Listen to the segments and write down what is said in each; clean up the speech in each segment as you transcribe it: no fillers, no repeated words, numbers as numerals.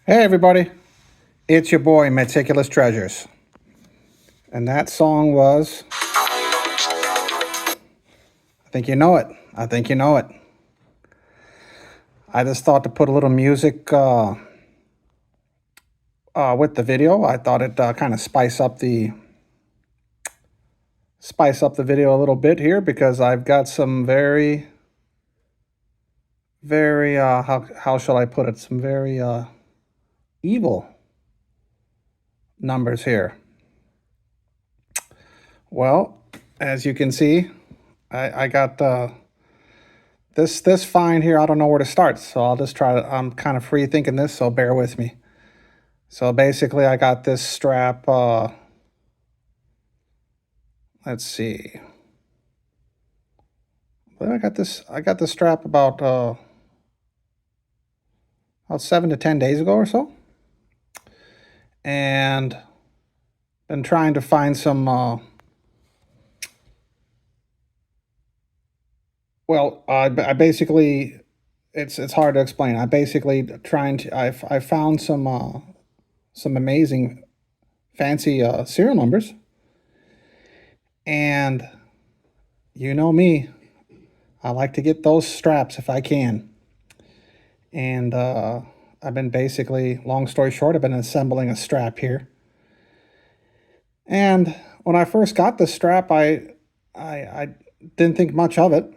Hey everybody, it's your boy Meticulous Treasures. And that song was, I think you know it. I think you know it. I just thought to put a little music with the video. I thought it kind of spice up the video a little bit here because I've got some very how shall I put it? Some very evil numbers here. Well, as you can see, I got this fine here. I don't know where to start, so I'll just try to. I'm kind of free thinking this, so bear with me. So basically, I got this strap. Let's see. Well, I got this strap about 7 to 10 days ago or so, and been trying to find some. I basically it's hard to explain. I basically trying to. I found some amazing fancy serial numbers, and you know me, I like to get those straps if I can. And I've been basically, long story short, I've been assembling a strap here. And when I first got the strap, I didn't think much of it,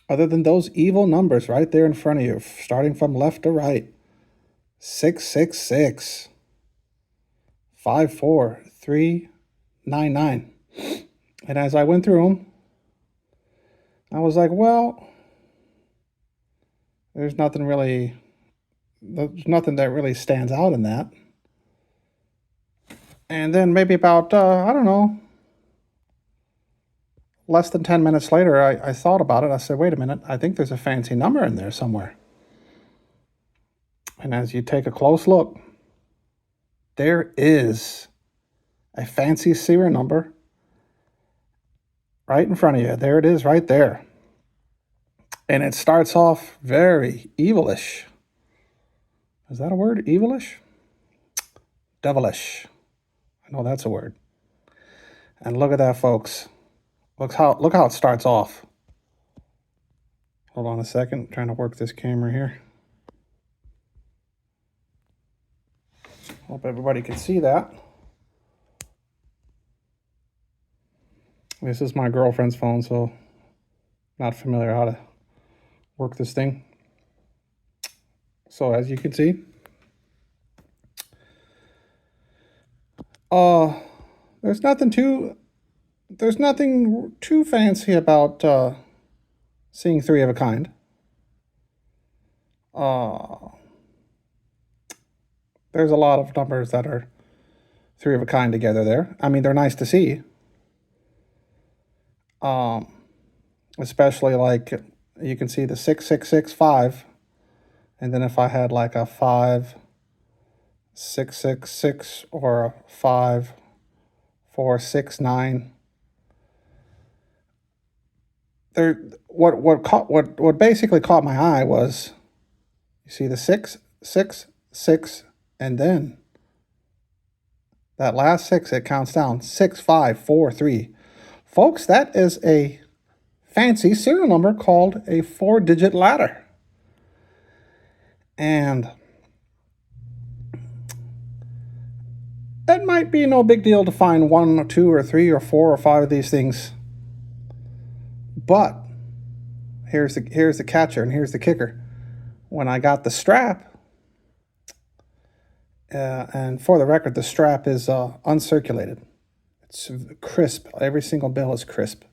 other than those evil numbers right there in front of you, starting from left to right: 666, 54399. And as I went through them, I was like, well, there's nothing really, there's nothing that really stands out in that. And then maybe about, I don't know, less than 10 minutes later, I thought about it. I said, wait a minute, I think there's a fancy number in there somewhere. And as you take a close look, there is a fancy serial number right in front of you. There it is right there. And it starts off very evilish. Is that a word? Evilish? Devilish. I know that's a word. And look at that, folks. Look how it starts off. Hold on a second. I'm trying to work this camera here. Hope everybody can see that. This is my girlfriend's phone, so not familiar how to work this thing. So as you can see, there's nothing too fancy about seeing three of a kind. There's a lot of numbers that are three of a kind together there. I mean, they're nice to see. Especially like you can see the 6665, and then if I had like a 5666 or a 5469, there what basically caught my eye was, you see the 666, and then that last six, it counts down 6543. Folks, that is a fancy serial number called a 4-digit ladder. And it might be no big deal to find one or two or three or four or five of these things. But here's the catcher, and here's the kicker. When I got the strap, and for the record, the strap is uncirculated. It's crisp. Every single bill is crisp.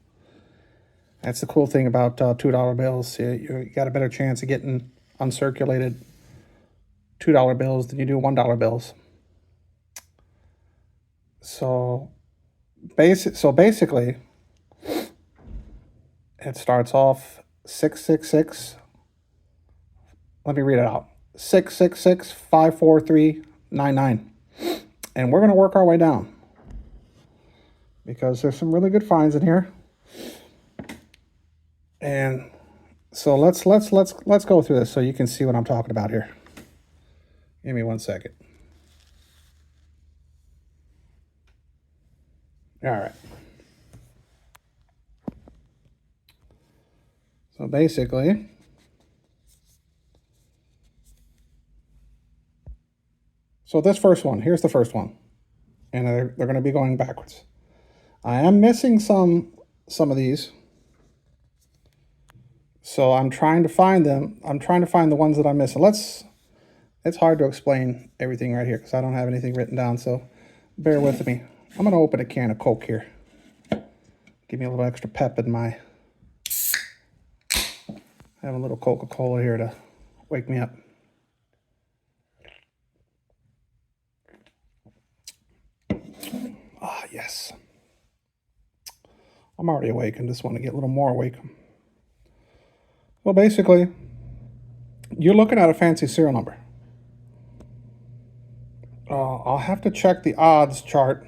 That's the cool thing about $2 bills. You got a better chance of getting uncirculated $2 bills than you do $1 bills. So basically, it starts off 666. Let me read it out. 666 54399. And we're going to work our way down, because there's some really good finds in here. And so let's go through this so you can see what I'm talking about here. Give me 1 second. All right. So basically, so this first one, here's the first one. And they're going to be going backwards. I am missing some of these. So I'm trying to find them. I'm trying to find the ones that I'm missing. It's hard to explain everything right here because I don't have anything written down. So bear with me. I'm going to open a can of Coke here. Give me a little extra pep in my... I have a little Coca-Cola here to wake me up. Ah, yes. I'm already awake and just want to get a little more awake. Well, basically, you're looking at a fancy serial number. I'll have to check the odds chart.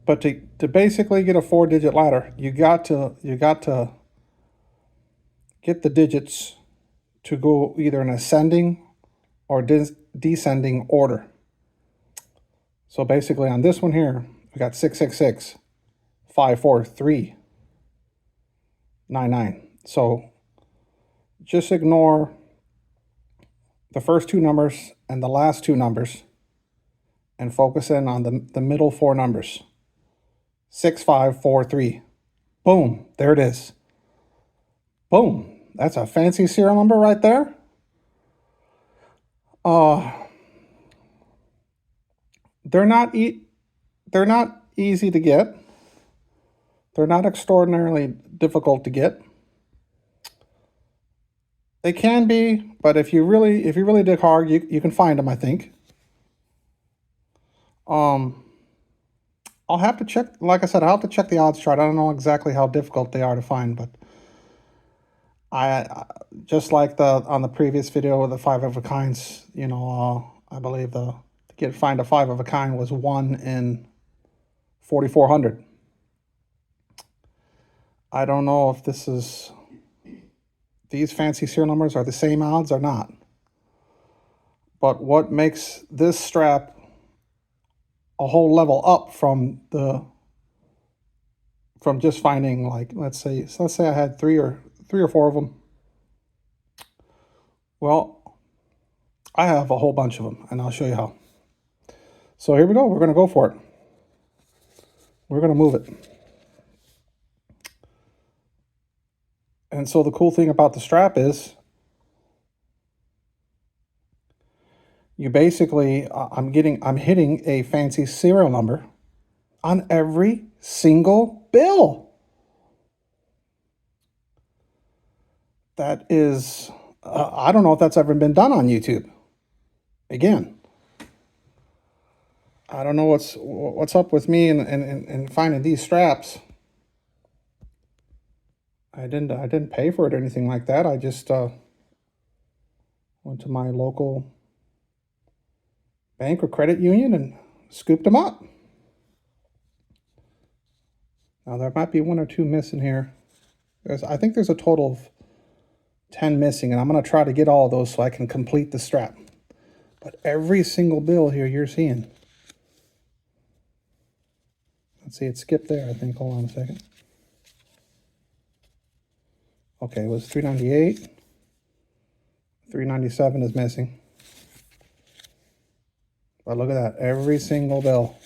But to basically get a 4-digit ladder, you got to get the digits to go either in ascending or descending order. So basically on this one here, we got 666, 543, 99. So just ignore the first two numbers and the last two numbers and focus in on the middle four numbers. 6543. Boom, there it is. Boom, that's a fancy serial number right there. They're not easy to get. They're not extraordinarily difficult to get. They can be, but if you really dig hard, you can find them, I think. I'll have to check, like I said, I'll have to check the odds chart. I don't know exactly how difficult they are to find, but I just like on the previous video with the 5 of a kinds, you know, I believe to find a 5 of a kind was 1 in 4,400. I don't know if these fancy serial numbers are the same odds or not. But what makes this strap a whole level up from just finding, like, let's say I had three or four of them. Well, I have a whole bunch of them, and I'll show you how. So here we go. We're going to go for it. We're going to move it. And so the cool thing about the strap is you basically, I'm hitting a fancy serial number on every single bill. That is, I don't know if that's ever been done on YouTube. Again, I don't know what's up with me and finding these straps. I didn't pay for it or anything like that. I just went to my local bank or credit union and scooped them up. Now there might be 1 or 2 missing here. I think there's a total of 10 missing, and I'm going to try to get all of those so I can complete the strap. But every single bill here you're seeing. Let's see, it skipped there, I think. Hold on a second. Okay, it was 398. 397 is missing. But look at that, every single bill.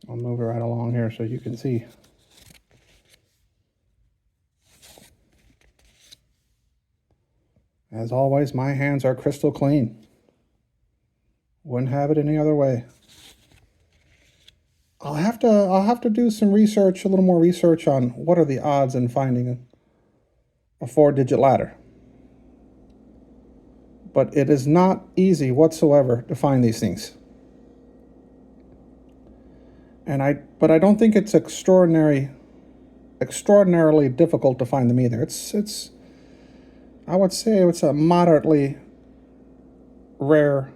I'll move it right along here so you can see. As always, my hands are crystal clean. Wouldn't have it any other way. I'll have to do some research, a little more research on what are the odds in finding a 4-digit ladder. But it is not easy whatsoever to find these things. But I don't think it's extraordinarily difficult to find them either. I would say it's a moderately rare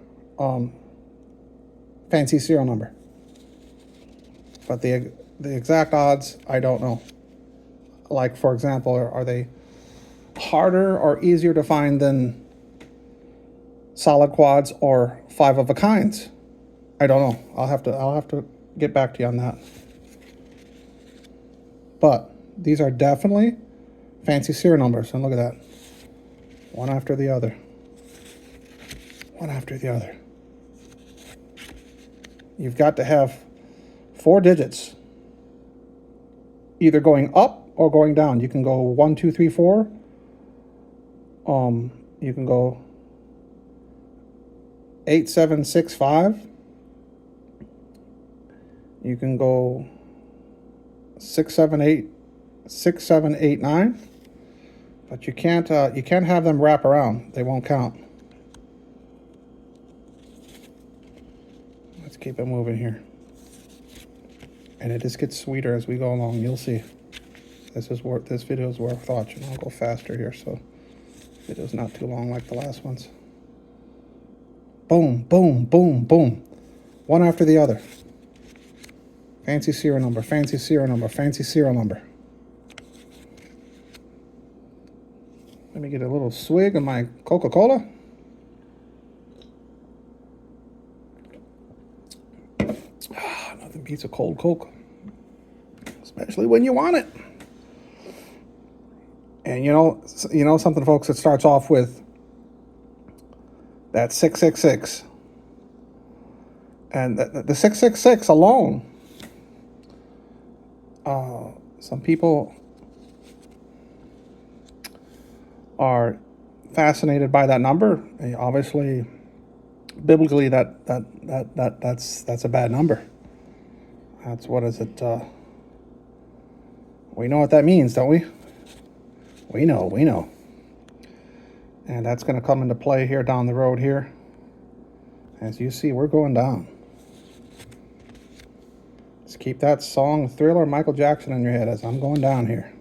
fancy serial number. But the exact odds, I don't know. Like, for example, are they harder or easier to find than solid quads or 5 of a kinds? I don't know. I'll have to get back to you on that. But these are definitely fancy serial numbers, and look at that. One after the other. One after the other. You've got to have 4 digits, either going up or going down. You can go 1, 2, 3, 4. You can go 8, 7, 6, 5. You can go 6, 7, 8, 6, 7, 8, 9. But you can't have them wrap around. They won't count. Let's keep it moving here. And it just gets sweeter as we go along. You'll see. This video is worth watching. I'll go faster here, so the video's not too long like the last ones. Boom, boom, boom, boom. One after the other. Fancy serial number, fancy serial number, fancy serial number. Let me get a little swig of my Coca-Cola. Nothing beats a cold Coke, especially when you want it. And you know something, folks, it starts off with that 666. And the 666 alone, some people are fascinated by that number. And obviously, biblically, that's a bad number. That's, what is it? We know what that means, don't we? We know. And that's going to come into play here down the road here. As you see, we're going down. Just keep that song, Thriller, Michael Jackson in your head as I'm going down here.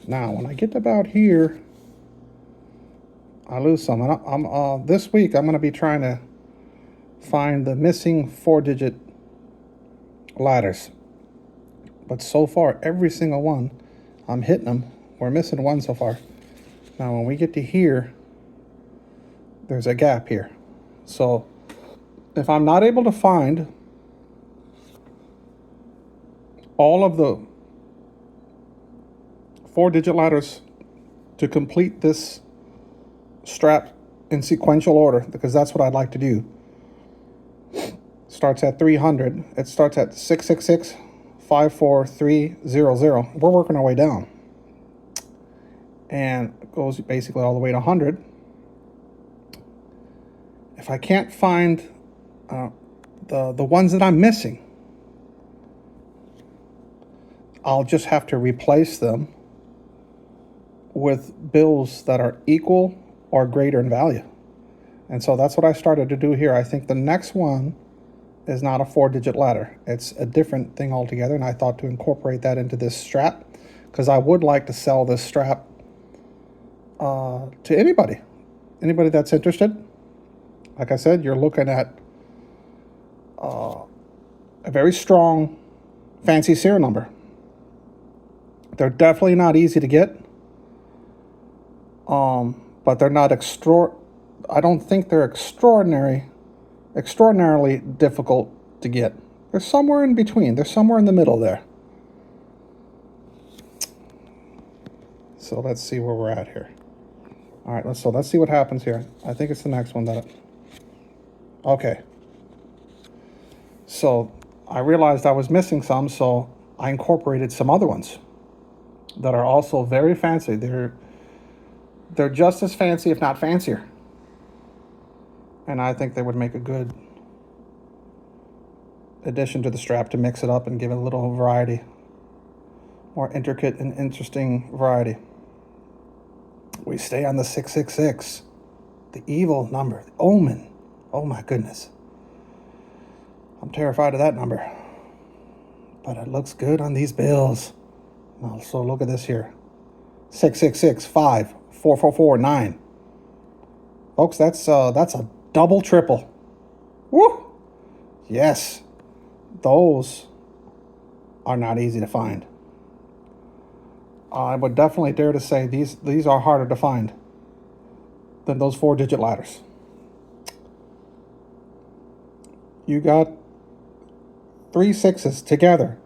Now, when I get about here, I lose some. This week, I'm going to be trying to find the missing 4-digit ladders. But so far, every single one, I'm hitting them. We're missing one so far. Now, when we get to here, there's a gap here. So, if I'm not able to find all of the 4-digit ladders to complete this strap in sequential order, because that's what I'd like to do. Starts at 300. It starts at 666, 54300. We're working our way down. And it goes basically all the way to 100. If I can't find the ones that I'm missing, I'll just have to replace them with bills that are equal or greater in value. And so that's what I started to do here. I think the next one is not a 4-digit ladder. It's a different thing altogether, and I thought to incorporate that into this strap, because I would like to sell this strap to anybody that's interested. Like I said, you're looking at a very strong, fancy serial number. They're definitely not easy to get, but they're not I don't think they're extraordinarily difficult to get. They're somewhere in between. They're somewhere in the middle there. So let's see where we're at here. All right, let's see what happens here. I think it's the next one that. Okay. So I realized I was missing some, so I incorporated some other ones that are also very fancy. They're just as fancy, if not fancier. And I think they would make a good addition to the strap to mix it up and give it a little variety, more intricate and interesting variety. We stay on the 666, the evil number, the omen. Oh my goodness. I'm terrified of that number. But it looks good on these bills. So look at this here. 666 5 444 9. Folks, that's a double triple. Woo! Yes. Those are not easy to find. I would definitely dare to say these are harder to find than those 4-digit ladders. You got 3 6s together,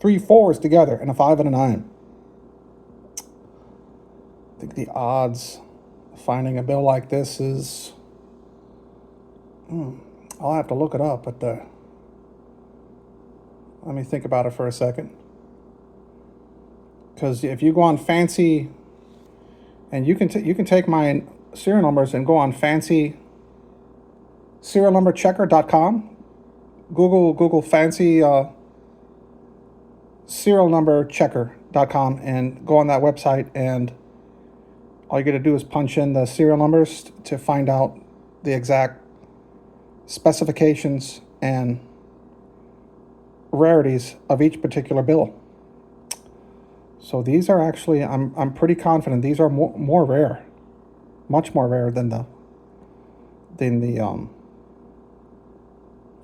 3 4s together, and a 5 and a 9. I think the odds of finding a bill like this is... I'll have to look it up, but let me think about it for a second. Because if you go on fancy, and you can take my serial numbers and go on fancy serialnumberchecker.com. Google fancy serialnumberchecker.com and go on that website, and all you got to do is punch in the serial numbers to find out the exact specifications and rarities of each particular bill. So these are actually, I'm pretty confident these are more rare, much more rare than the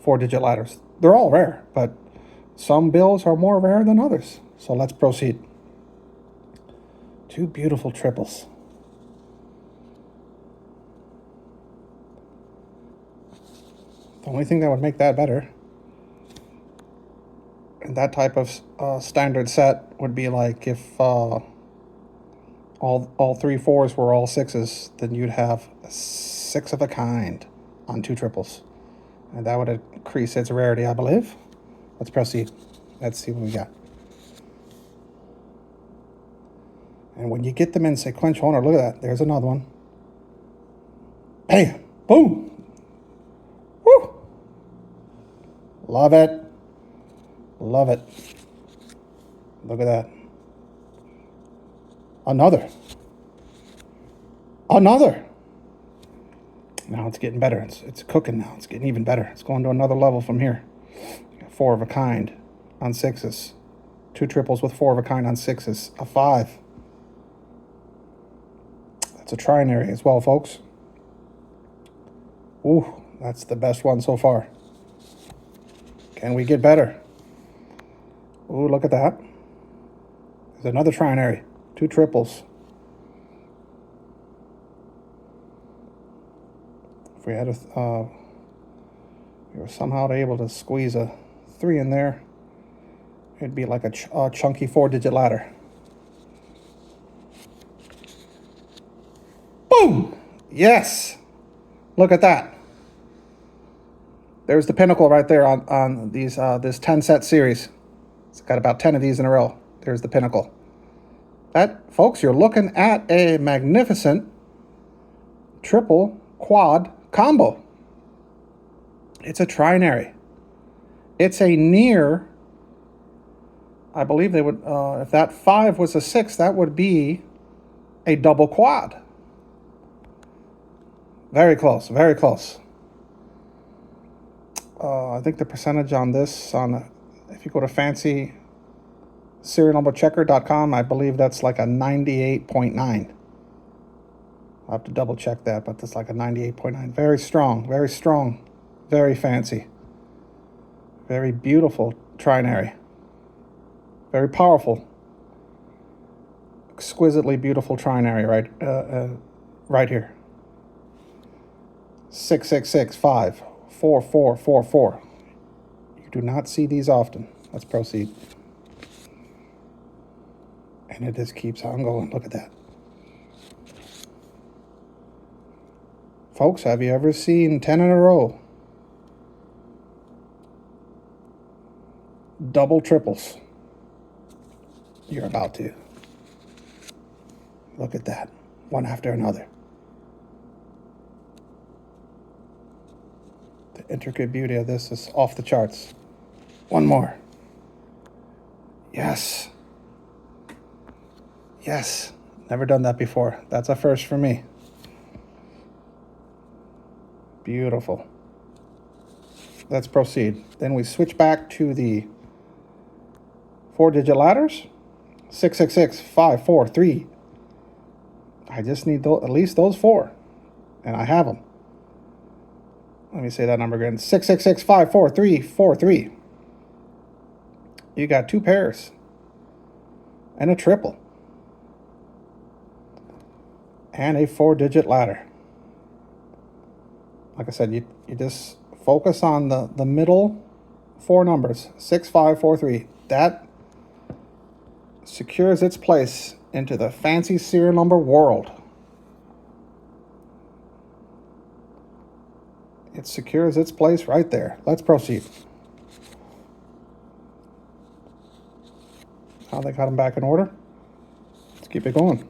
4-digit ladders. They're all rare, but some bills are more rare than others. So let's proceed. 2 beautiful triples. The only thing that would make that better in that type of standard set would be like if all 3 4s were all 6s, then you'd have a 6 of a kind on 2 triples. And that would increase its rarity, I believe. Let's proceed. Let's see what we got. And when you get them in sequential order, look at that. There's another one. Bam! Boom! Woo! Love it. Love it. Look at that. Another. Now it's getting better. It's cooking now. It's getting even better. It's going to another level from here. 4 of a kind on 6s. 2 triples with 4 of a kind on 6s. A 5. That's a trinary as well, folks. Ooh, that's the best one so far. Can we get better? Ooh, look at that. There's another trinary. 2 triples. If we had we were somehow able to squeeze a 3 in there, it'd be like a chunky 4-digit ladder. Boom! Yes! Look at that. There's the pinnacle right there on these this 10-set series. It's got about 10 of these in a row. There's the pinnacle. That, folks, you're looking at a magnificent triple quad combo. It's a trinary. It's a near, I believe they would, if that 5 was a 6, that would be a double quad. Very close, very close. I think the percentage on this, if you go to fancy serialnumberchecker.com, I believe that's like a 98.9. I'll have to double check that, but it's like a 98.9. Very strong, very fancy. Very beautiful trinary. Very powerful. Exquisitely beautiful trinary right here. 6 6 6 5 4 4 4 4. You do not see these often. Let's proceed. And it just keeps on going. Look at that. Folks, have you ever seen 10 in a row? Double triples. You're about to. Look at that. One after another. The intricate beauty of this is off the charts. One more. Yes. Yes. Never done that before. That's a first for me. Beautiful. Let's proceed. Then we switch back to the 4-digit ladders. 6 6 6 5 4 3. I just need at least those 4, and I have them. Let me say that number again. 6 6 6 5 4 3 4 3. You got 2 pairs and a triple. and a 4-digit ladder. Like I said, you just focus on the middle 4 numbers, 6543. That secures its place into the fancy serial number world. It secures its place right there. Let's proceed. How they got them back in order. Let's keep it going.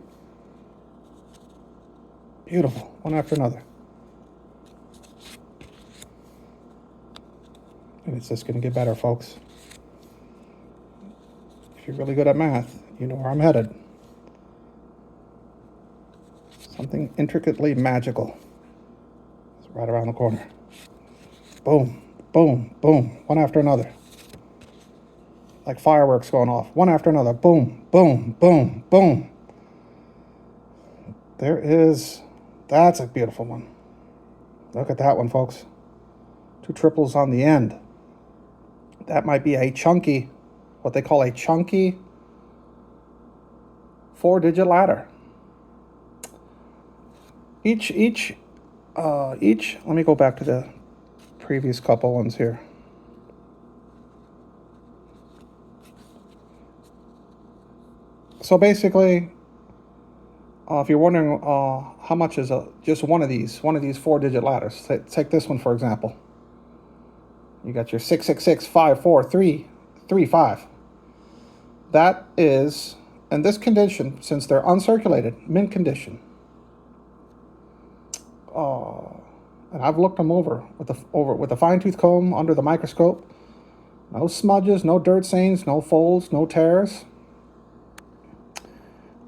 Beautiful, one after another. And it's just going to get better, folks. If you're really good at math, you know where I'm headed. Something intricately magical. It's right around the corner. Boom, boom, boom, one after another. Like fireworks going off, one after another. Boom, boom, boom, boom. That's a beautiful one. Look at that one, folks. 2 triples on the end. That might be a chunky, what they call a chunky 4-digit ladder. Each, let me go back to the previous couple ones here. So basically, if you're wondering how much is just one of these 4-digit ladders, take this one for example. You got your 6665435. That is, in this condition, since they're uncirculated, mint condition. And I've looked them over with a fine-tooth comb under the microscope. No smudges, no dirt stains, no folds, no tears.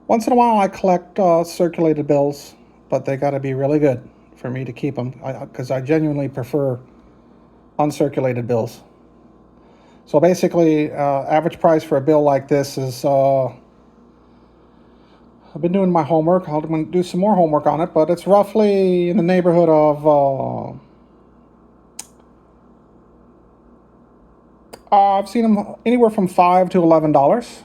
Once in a while, I collect circulated bills, but they got to be really good for me to keep them, because I genuinely prefer uncirculated bills. So basically, average price for a bill like this is, I've been doing my homework. I'm going to do some more homework on it, but it's roughly in the neighborhood of, I've seen them anywhere from $5 to $11.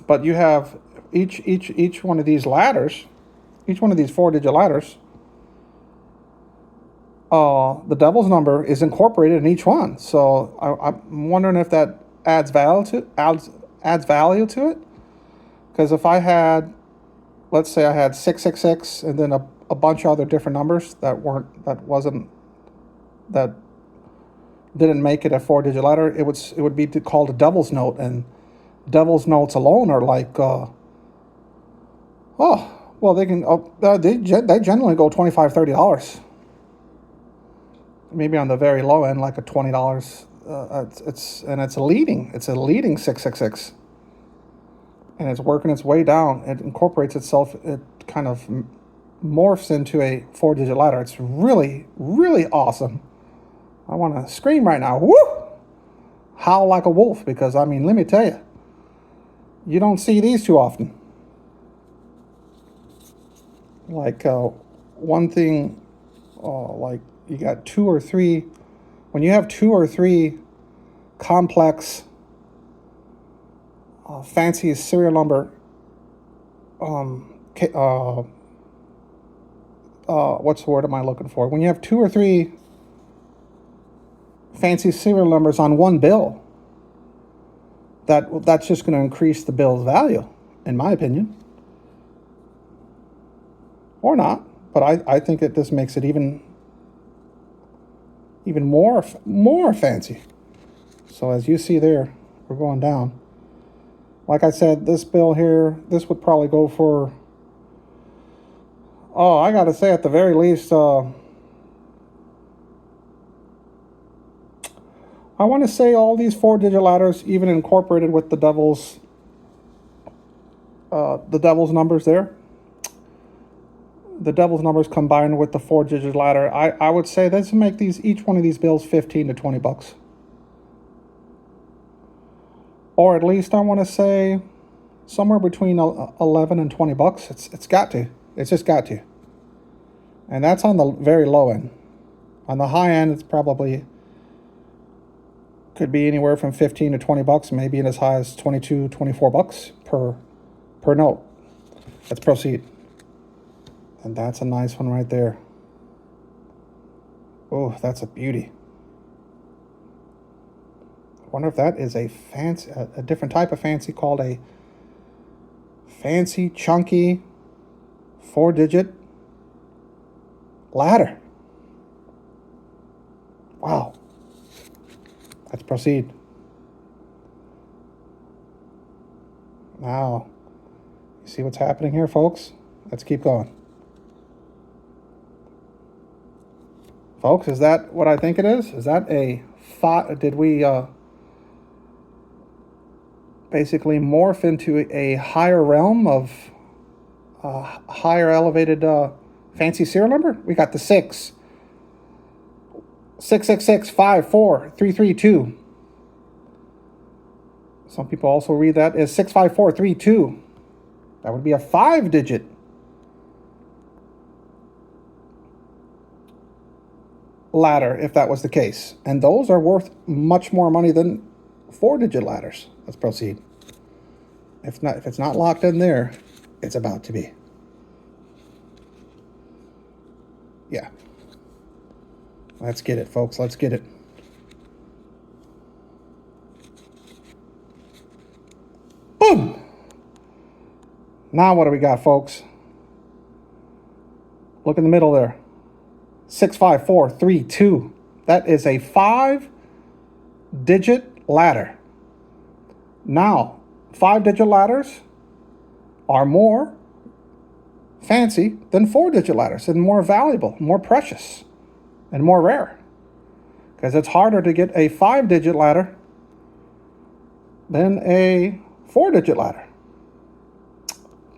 But you have each one of these ladders, each one of these 4-digit ladders, the devil's number is incorporated in each one. So I'm wondering if that adds value to it. Because if I had, let's say I had 666 and then a bunch of other different numbers that didn't make it a 4-digit ladder, it would be called a devil's note, and devil's notes alone are like, they generally go $25-$30. Maybe on the very low end, like a $20. It's a leading 666, and it's working its way down. It incorporates itself. It kind of morphs into a 4-digit ladder. It's really, really awesome. I want to scream right now. Woo! Howl like a wolf, because let me tell you, you don't see these too often. Like one thing, like you got 2 or 3. When you have 2 or 3 complex, fancy serial number, what's the word am I looking for? When you have 2 or 3 fancy serial numbers on one bill, that's just going to increase the bill's value, in my opinion. Or not, but I think it just makes it even more fancy. So as you see there, we're going down. Like I said, this bill here, this would probably go for, I gotta say at the very least, I want to say all these 4-digit ladders, even incorporated with the devil's numbers there. The devil's numbers combined with the 4-digit ladder, I would say this would make each one of these bills $15 to $20. Or at least I want to say somewhere between $11 and $20. It's got to. It's just got to. And that's on the very low end. On the high end, it's probably could be anywhere from $15 to $20, maybe as high as $22, $24 per per note. Let's proceed. And that's a nice one right there. Oh, that's a beauty. I wonder if that is a fancy, a different type of fancy called a fancy, chunky, 4-digit ladder. Wow. Let's proceed. Now, you see what's happening here, folks? Let's keep going. Folks, is that what I think it is? Is that a thought? Did we basically morph into a higher realm of higher elevated fancy serial number? We got the 6. 666543332. Some people also read that as 65432. That would be a 5-digit ladder if that was the case. And those are worth much more money than 4-digit ladders. Let's proceed. If it's not locked in there, it's about to be. Yeah. Let's get it, folks. Let's get it. Boom! Now what do we got, folks? Look in the middle there. 65432. That is a 5-digit ladder. Now, 5-digit ladders are more fancy than 4-digit ladders and more valuable, more precious, and more rare. Because it's harder to get a 5-digit ladder than a 4-digit ladder.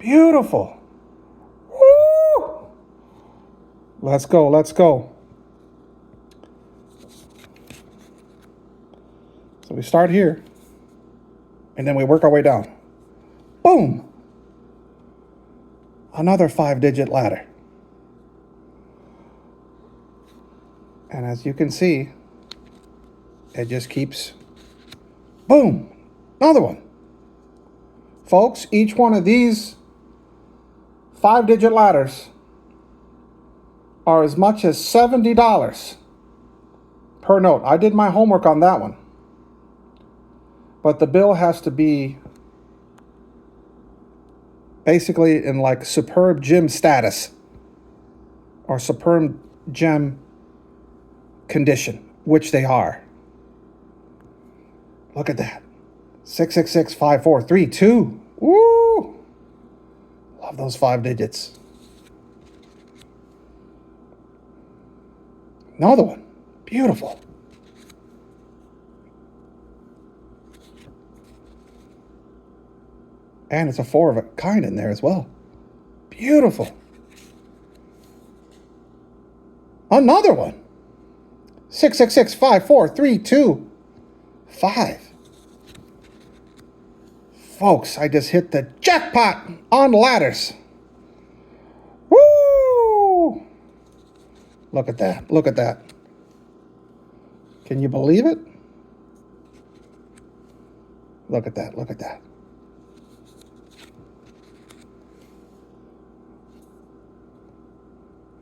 Beautiful. Woo! Let's go, let's go. So we start here, and then we work our way down. Boom! Another 5-digit ladder. And as you can see, it just keeps, boom, another one. Folks, each one of these 5-digit ladders are as much as $70 per note. I did my homework on that one. But the bill has to be basically in like superb gem status or superb gem condition, which they are. Look at that. 6665432. Woo! Love those 5 digits. Another one. Beautiful. And it's a 4 of a kind in there as well. Beautiful. Another one. 6665432. 5. Folks, I just hit the jackpot on ladders. Woo! Look at that. Look at that. Can you believe it? Look at that. Look at that.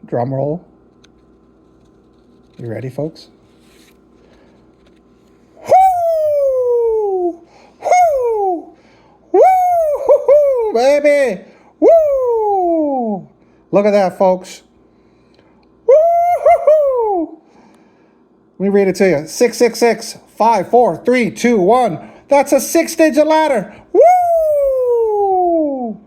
Drum roll. You ready, folks? Woo! Woo! Woo! Baby! Woo! Look at that, folks. Woo! Let me read it to you. 6665432. That's a 6-digit ladder. Woo!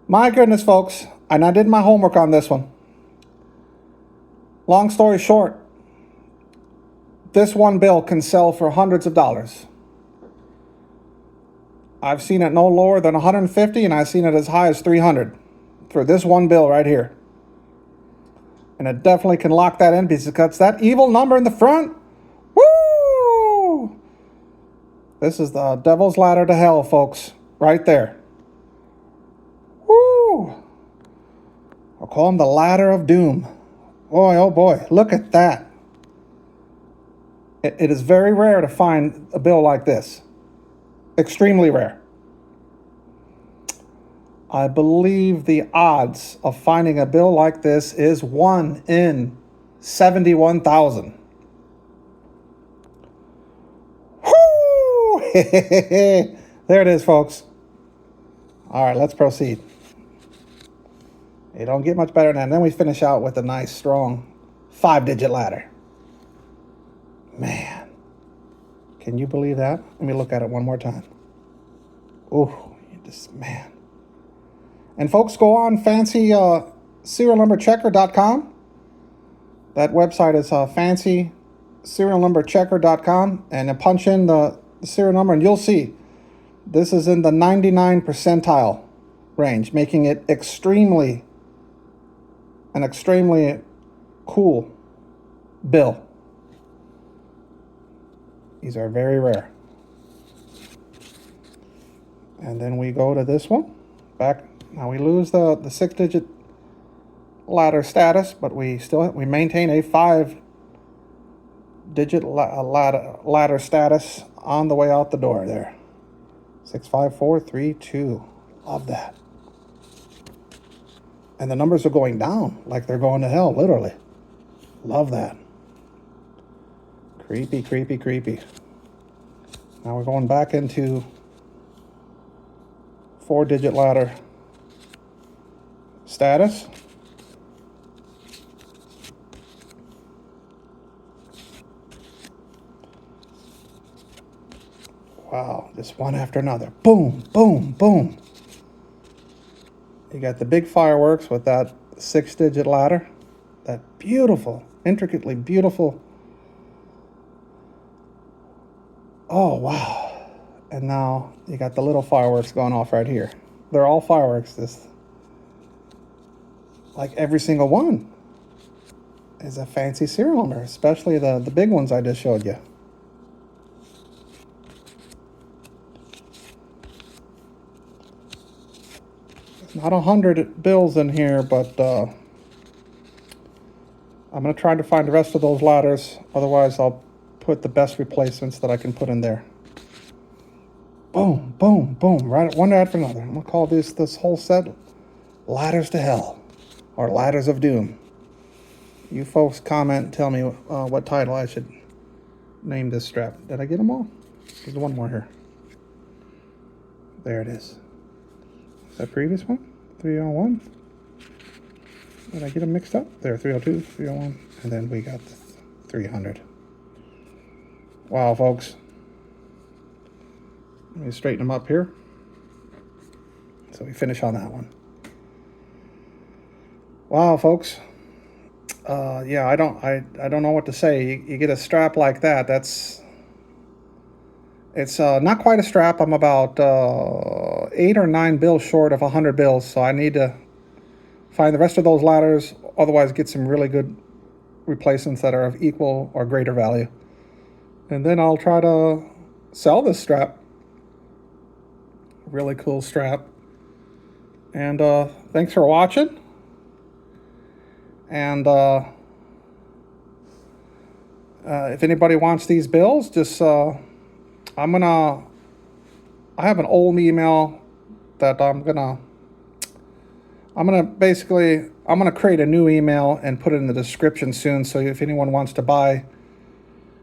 My goodness, folks. And I did my homework on this one. Long story short, this one bill can sell for hundreds of dollars. I've seen it no lower than 150, and I've seen it as high as 300 for this one bill right here. And it definitely can lock that in because that evil number in the front, woo! This is the devil's ladder to hell, folks, right there. Woo! I'll call him the ladder of doom. Boy, oh boy, look at that. It is very rare to find a bill like this. extremely rare. I believe the odds of finding a bill like this is 1 in 71,000. Whoo! There it is, folks. All right, let's proceed. You don't get much better than that. And then we finish out with a nice, strong 5-digit ladder. Man, can you believe that? Let me look at it one more time. Oh, just man. And folks, go on fancy serialnumberchecker.com. That website is fancy serialnumberchecker.com, and then punch in the serial number, and you'll see this is in the 99 percentile range, making it extremely cool bill. These are very rare. And then we go to this one. Back now, we lose the 6-digit ladder status, but we maintain a 5-digit ladder status on the way out the door there. 65432. Love that. And the numbers are going down like they're going to hell, literally. Love that. Creepy, creepy, creepy. Now we're going back into 4-digit ladder status. Wow, just one after another. Boom, boom, boom. You got the big fireworks with that 6-digit ladder. That beautiful, intricately beautiful. Oh, wow. And now you got the little fireworks going off right here. They're all fireworks. This, like every single one is a fancy serial number, especially the big ones I just showed you. Not 100 bills in here, but I'm going to try to find the rest of those ladders. Otherwise, I'll put the best replacements that I can put in there. Boom, boom, boom, right, one after another. I'm going to call this whole set Ladders to Hell, or Ladders of Doom. You folks comment and tell me what title I should name this strap. Did I get them all? There's one more here. There it is. Is that previous one? 301. Did I get them mixed up? There, 302, 301, and then we got the 300. Wow, folks. Let me straighten them up here. So we finish on that one. Wow, folks. Yeah, I don't know what to say. You get a strap like that. It's not quite a strap. I'm about 8 or 9 bills short of 100 bills, so I need to find the rest of those ladders, otherwise get some really good replacements that are of equal or greater value. And then I'll try to sell this strap. Really cool strap. And thanks for watching. And if anybody wants these bills, just I have an old email that I'm gonna create a new email and put it in the description soon. So if anyone wants to buy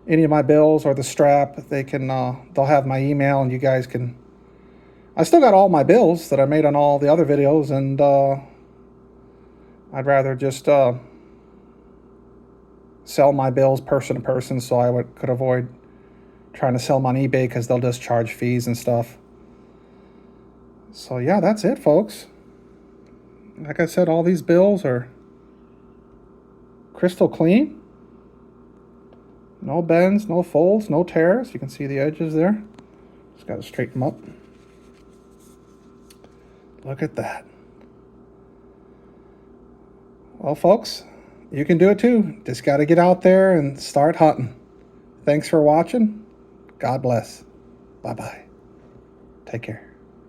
any of my bills or the strap, they can they'll have my email, and you guys can. I still got all my bills that I made on all the other videos, and I'd rather just sell my bills person to person, so I could avoid trying to sell them on eBay, because they'll just charge fees and stuff. So yeah, that's it, folks. Like I said, all these bills are crystal clean. No bends, no folds, no tears. You can see the edges there. Just got to straighten them up. Look at that. Well, folks, you can do it too. Just got to get out there and start hunting. Thanks for watching. God bless. Bye-bye. Take care.